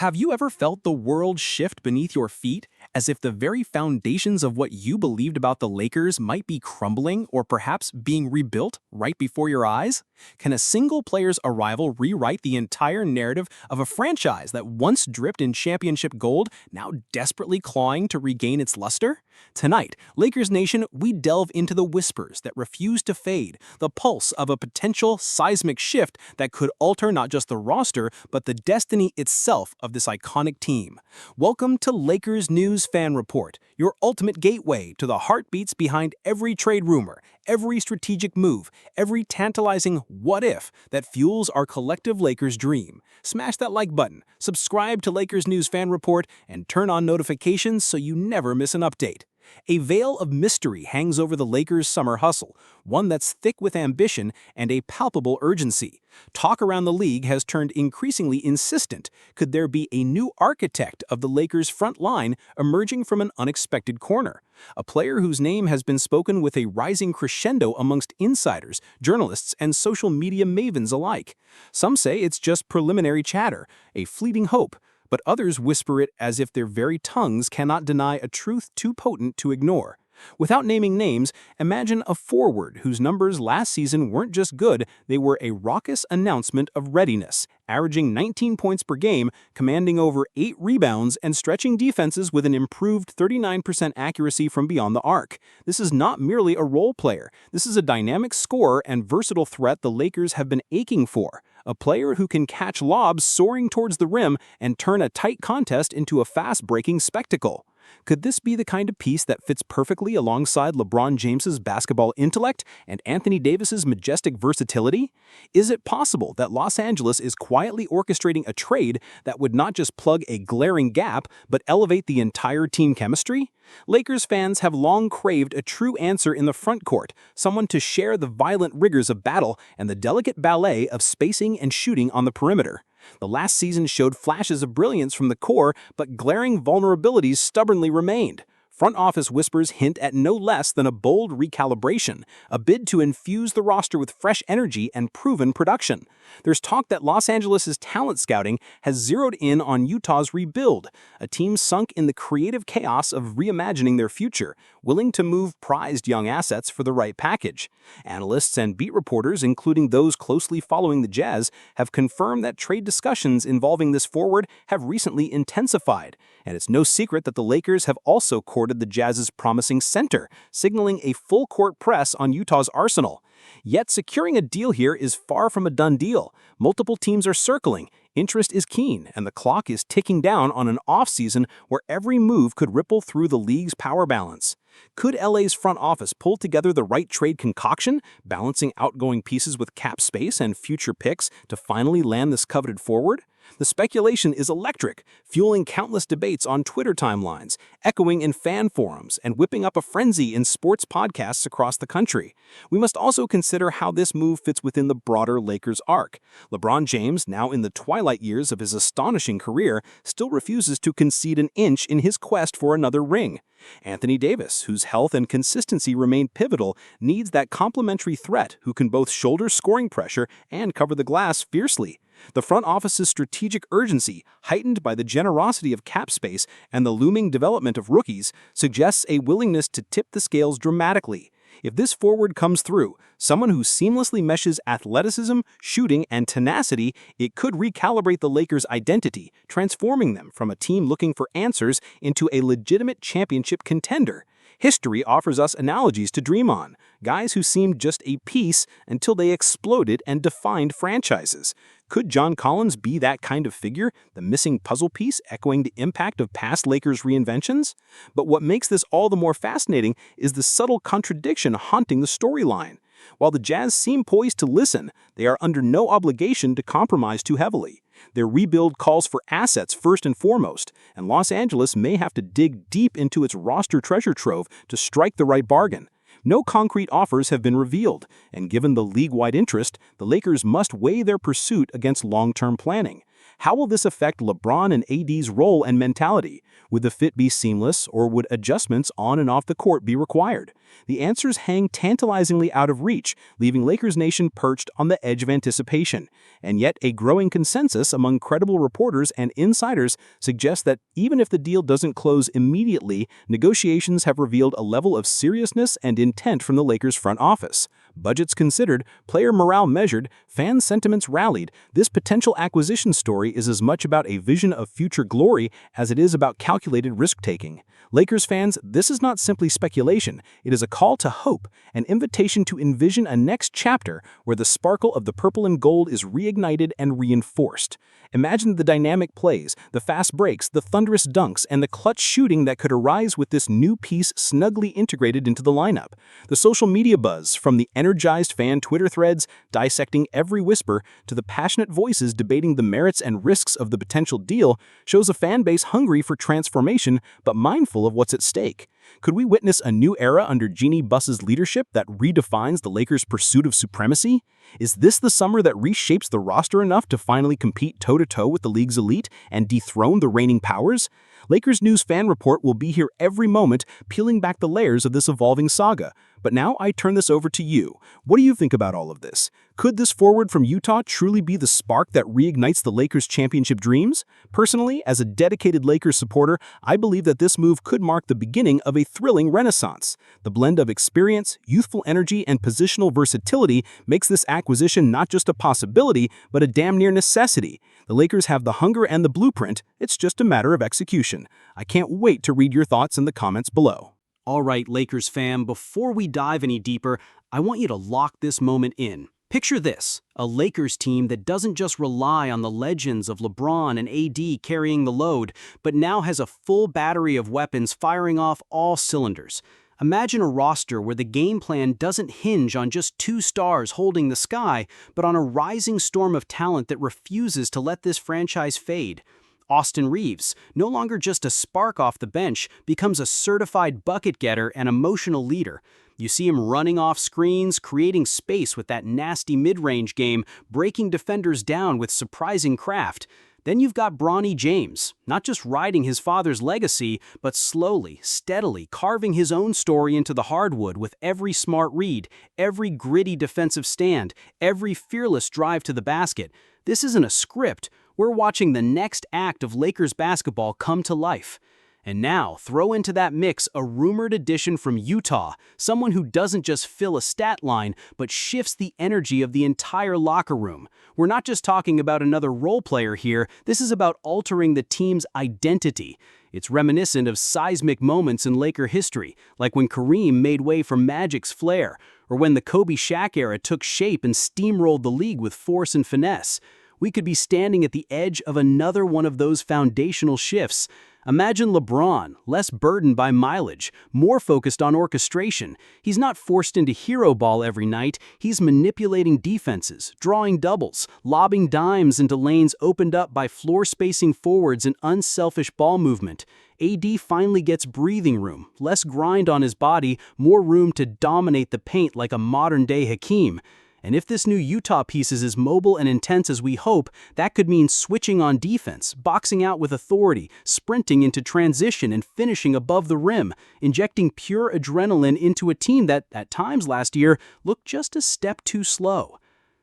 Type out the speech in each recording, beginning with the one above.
Have you ever felt the world shift beneath your feet, as if the very foundations of what you believed about the Lakers might be crumbling or perhaps being rebuilt right before your eyes? Can a single player's arrival rewrite the entire narrative of a franchise that once dripped in championship gold, now desperately clawing to regain its luster? Tonight, Lakers Nation, we delve into the whispers that refuse to fade, the pulse of a potential seismic shift that could alter not just the roster, but the destiny itself of this iconic team. Welcome to Lakers News Fan Report, your ultimate gateway to the heartbeats behind every trade rumor, every strategic move, every tantalizing what if that fuels our collective Lakers dream. Smash that like button, subscribe to Lakers News Fan Report, and turn on notifications so you never miss an update. A veil of mystery hangs over the Lakers' summer hustle, one that's thick with ambition and a palpable urgency. Talk around the league has turned increasingly insistent. Could there be a new architect of the Lakers' front line emerging from an unexpected corner? A player whose name has been spoken with a rising crescendo amongst insiders, journalists, and social media mavens alike. Some say it's just preliminary chatter, a fleeting hope, but others whisper it as if their very tongues cannot deny a truth too potent to ignore. Without naming names, imagine a forward whose numbers last season weren't just good, they were a raucous announcement of readiness, averaging 19 points per game, commanding over 8 rebounds, and stretching defenses with an improved 39% accuracy from beyond the arc. This is not merely a role player. This is a dynamic scorer and versatile threat the Lakers have been aching for. A player who can catch lobs soaring towards the rim and turn a tight contest into a fast-breaking spectacle. Could this be the kind of piece that fits perfectly alongside LeBron James's basketball intellect and Anthony Davis's majestic versatility? Is it possible that Los Angeles is quietly orchestrating a trade that would not just plug a glaring gap, but elevate the entire team chemistry? Lakers fans have long craved a true answer in the front court, someone to share the violent rigors of battle and the delicate ballet of spacing and shooting on the perimeter. The last season showed flashes of brilliance from the core, but glaring vulnerabilities stubbornly remained. Front office whispers hint at no less than a bold recalibration, a bid to infuse the roster with fresh energy and proven production. There's talk that Los Angeles' talent scouting has zeroed in on Utah's rebuild, a team sunk in the creative chaos of reimagining their future, willing to move prized young assets for the right package. Analysts and beat reporters, including those closely following the Jazz, have confirmed that trade discussions involving this forward have recently intensified, and it's no secret that the Lakers have also courted the Jazz's promising center, signaling a full-court press on Utah's arsenal. Yet securing a deal here is far from a done deal. Multiple teams are circling, interest is keen, and the clock is ticking down on an offseason where every move could ripple through the league's power balance. Could LA's front office pull together the right trade concoction, balancing outgoing pieces with cap space and future picks to finally land this coveted forward? The speculation is electric, fueling countless debates on Twitter timelines, echoing in fan forums, and whipping up a frenzy in sports podcasts across the country. We must also consider how this move fits within the broader Lakers arc. LeBron James, now in the twilight years of his astonishing career, still refuses to concede an inch in his quest for another ring. Anthony Davis, whose health and consistency remain pivotal, needs that complementary threat who can both shoulder scoring pressure and cover the glass fiercely. The front office's strategic urgency, heightened by the generosity of cap space and the looming development of rookies, suggests a willingness to tip the scales dramatically. If this forward comes through, someone who seamlessly meshes athleticism, shooting, and tenacity, it could recalibrate the Lakers' identity, transforming them from a team looking for answers into a legitimate championship contender. History offers us analogies to dream on, guys who seemed just a piece until they exploded and defined franchises. Could John Collins be that kind of figure, the missing puzzle piece echoing the impact of past Lakers reinventions? But what makes this all the more fascinating is the subtle contradiction haunting the storyline. While the Jazz seem poised to listen, they are under no obligation to compromise too heavily. Their rebuild calls for assets first and foremost, and Los Angeles may have to dig deep into its roster treasure trove to strike the right bargain. No concrete offers have been revealed, and given the league-wide interest, the Lakers must weigh their pursuit against long-term planning. How will this affect LeBron and AD's role and mentality? Would the fit be seamless, or would adjustments on and off the court be required? The answers hang tantalizingly out of reach, leaving Lakers Nation perched on the edge of anticipation. And yet, a growing consensus among credible reporters and insiders suggests that even if the deal doesn't close immediately, negotiations have revealed a level of seriousness and intent from the Lakers front office. Budgets considered, player morale measured, fan sentiments rallied, this potential acquisition story is as much about a vision of future glory as it is about calculated risk-taking. Lakers fans, this is not simply speculation, it is a call to hope, an invitation to envision a next chapter where the sparkle of the purple and gold is reignited and reinforced. Imagine the dynamic plays, the fast breaks, the thunderous dunks, and the clutch shooting that could arise with this new piece snugly integrated into the lineup. The social media buzz, from the energized fan Twitter threads dissecting every whisper to the passionate voices debating the merits and risks of the potential deal, shows a fan base hungry for transformation but mindful of what's at stake. Could we witness a new era under Jeanie Buss's leadership that redefines the Lakers' pursuit of supremacy? Is this the summer that reshapes the roster enough to finally compete toe-to-toe with the league's elite and dethrone the reigning powers? Lakers News Fan Report will be here every moment, peeling back the layers of this evolving saga. But now I turn this over to you. What do you think about all of this? Could this forward from Utah truly be the spark that reignites the Lakers' championship dreams? Personally, as a dedicated Lakers supporter, I believe that this move could mark the beginning of a thrilling renaissance. The blend of experience, youthful energy, and positional versatility makes this acquisition not just a possibility, but a damn near necessity. The Lakers have the hunger and the blueprint, it's just a matter of execution. I can't wait to read your thoughts in the comments below. All right, Lakers fam, before we dive any deeper, I want you to lock this moment in. Picture this, a Lakers team that doesn't just rely on the legends of LeBron and AD carrying the load, but now has a full battery of weapons firing off all cylinders. Imagine a roster where the game plan doesn't hinge on just two stars holding the sky, but on a rising storm of talent that refuses to let this franchise fade. Austin Reaves, no longer just a spark off the bench, becomes a certified bucket getter and emotional leader. You see him running off screens, creating space with that nasty mid-range game, breaking defenders down with surprising craft. Then you've got Bronny James, not just riding his father's legacy, but slowly, steadily carving his own story into the hardwood with every smart read, every gritty defensive stand, every fearless drive to the basket. This isn't a script. We're watching the next act of Lakers basketball come to life. And now, throw into that mix a rumored addition from Utah, someone who doesn't just fill a stat line, but shifts the energy of the entire locker room. We're not just talking about another role player here, this is about altering the team's identity. It's reminiscent of seismic moments in Laker history, like when Kareem made way for Magic's flair, or when the Kobe-Shaq era took shape and steamrolled the league with force and finesse. We could be standing at the edge of another one of those foundational shifts. Imagine LeBron, less burdened by mileage, more focused on orchestration. He's not forced into hero ball every night, he's manipulating defenses, drawing doubles, lobbing dimes into lanes opened up by floor-spacing forwards and unselfish ball movement. AD finally gets breathing room, less grind on his body, more room to dominate the paint like a modern-day Hakeem. And if this new Utah piece is as mobile and intense as we hope, that could mean switching on defense, boxing out with authority, sprinting into transition and finishing above the rim, injecting pure adrenaline into a team that, at times last year, looked just a step too slow.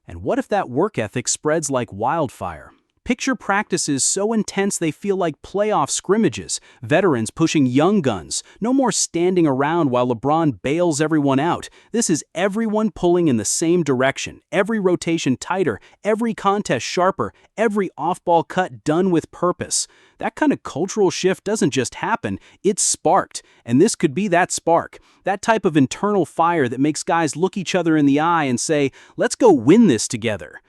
And what if that work ethic spreads like wildfire? Picture practices so intense they feel like playoff scrimmages, veterans pushing young guns, no more standing around while LeBron bails everyone out. This is everyone pulling in the same direction, every rotation tighter, every contest sharper, every off-ball cut done with purpose. That kind of cultural shift doesn't just happen, it's sparked. And this could be that spark, that type of internal fire that makes guys look each other in the eye and say, let's go win this together.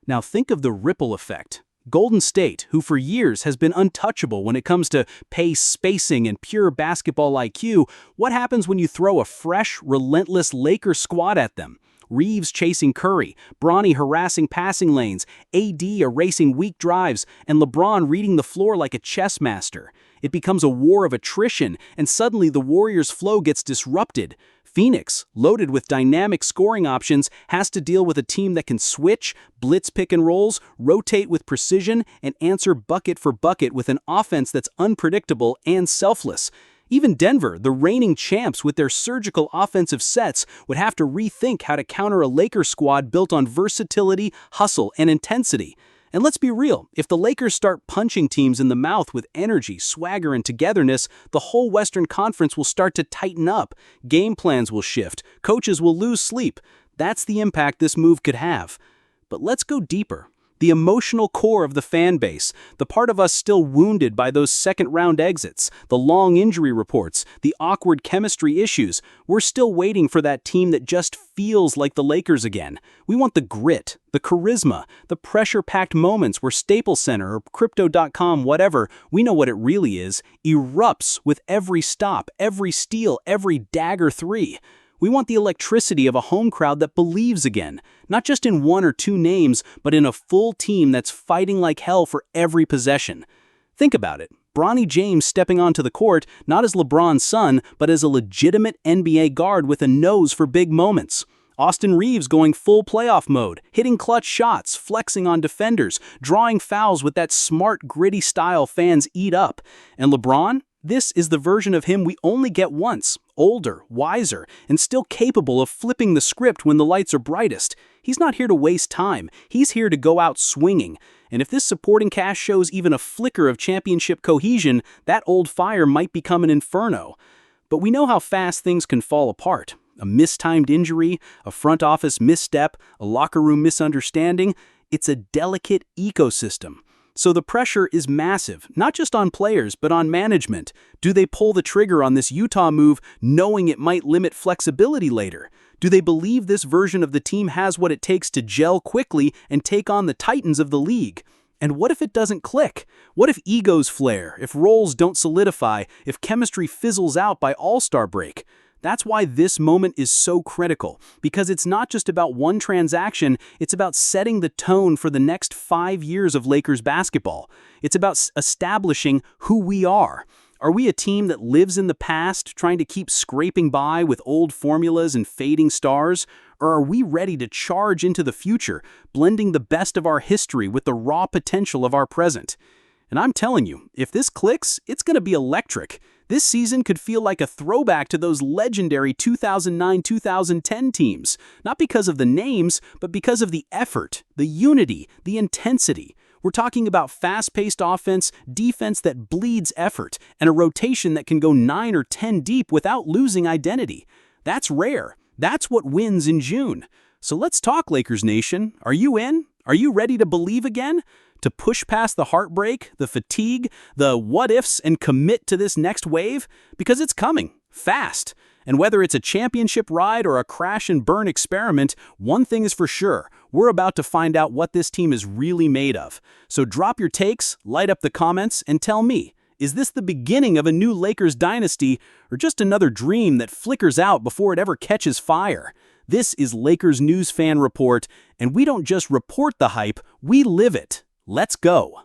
Now think of the ripple effect. Golden State, who for years has been untouchable when it comes to pace, spacing, and pure basketball IQ, what happens when you throw a fresh, relentless Lakers squad at them? Reaves chasing Curry, Bronny harassing passing lanes, AD erasing weak drives, and LeBron reading the floor like a chess master. It becomes a war of attrition, and suddenly the Warriors' flow gets disrupted. Phoenix, loaded with dynamic scoring options, has to deal with a team that can switch, blitz pick and rolls, rotate with precision, and answer bucket for bucket with an offense that's unpredictable and selfless. Even Denver, the reigning champs with their surgical offensive sets, would have to rethink how to counter a Lakers squad built on versatility, hustle, and intensity. And let's be real, if the Lakers start punching teams in the mouth with energy, swagger, and togetherness, the whole Western Conference will start to tighten up. Game plans will shift. Coaches will lose sleep. That's the impact this move could have. But let's go deeper. The emotional core of the fan base, the part of us still wounded by those second-round exits, the long injury reports, the awkward chemistry issues, we're still waiting for that team that just feels like the Lakers again. We want the grit, the charisma, the pressure-packed moments where Staples Center or Crypto.com, whatever, we know what it really is, erupts with every stop, every steal, every dagger three. We want the electricity of a home crowd that believes again, not just in one or two names, but in a full team that's fighting like hell for every possession. Think about it. Bronny James stepping onto the court, not as LeBron's son, but as a legitimate NBA guard with a nose for big moments. Austin Reeves going full playoff mode, hitting clutch shots, flexing on defenders, drawing fouls with that smart, gritty style fans eat up. And LeBron? This is the version of him we only get once, older, wiser, and still capable of flipping the script when the lights are brightest. He's not here to waste time. He's here to go out swinging. And if this supporting cast shows even a flicker of championship cohesion, that old fire might become an inferno. But we know how fast things can fall apart. A mistimed injury, a front office misstep, a locker room misunderstanding. It's a delicate ecosystem. So the pressure is massive, not just on players, but on management. Do they pull the trigger on this Utah move knowing it might limit flexibility later? Do they believe this version of the team has what it takes to gel quickly and take on the titans of the league? And what if it doesn't click? What if egos flare, if roles don't solidify, if chemistry fizzles out by All-Star break? That's why this moment is so critical, because it's not just about one transaction, it's about setting the tone for the next 5 years of Lakers basketball. It's about establishing who we are. Are we a team that lives in the past, trying to keep scraping by with old formulas and fading stars? Or are we ready to charge into the future, blending the best of our history with the raw potential of our present? And I'm telling you, if this clicks, it's going to be electric. This season could feel like a throwback to those legendary 2009-2010 teams, not because of the names, but because of the effort, the unity, the intensity. We're talking about fast-paced offense, defense that bleeds effort, and a rotation that can go 9 or 10 deep without losing identity. That's rare. That's what wins in June. So let's talk, Lakers Nation. Are you in? Are you ready to believe again? To push past the heartbreak, the fatigue, the what-ifs, and commit to this next wave? Because it's coming, fast. And whether it's a championship ride or a crash-and-burn experiment, one thing is for sure, we're about to find out what this team is really made of. So drop your takes, light up the comments, and tell me, is this the beginning of a new Lakers dynasty, or just another dream that flickers out before it ever catches fire? This is Lakers News Fan Report, and we don't just report the hype, we live it. Let's go.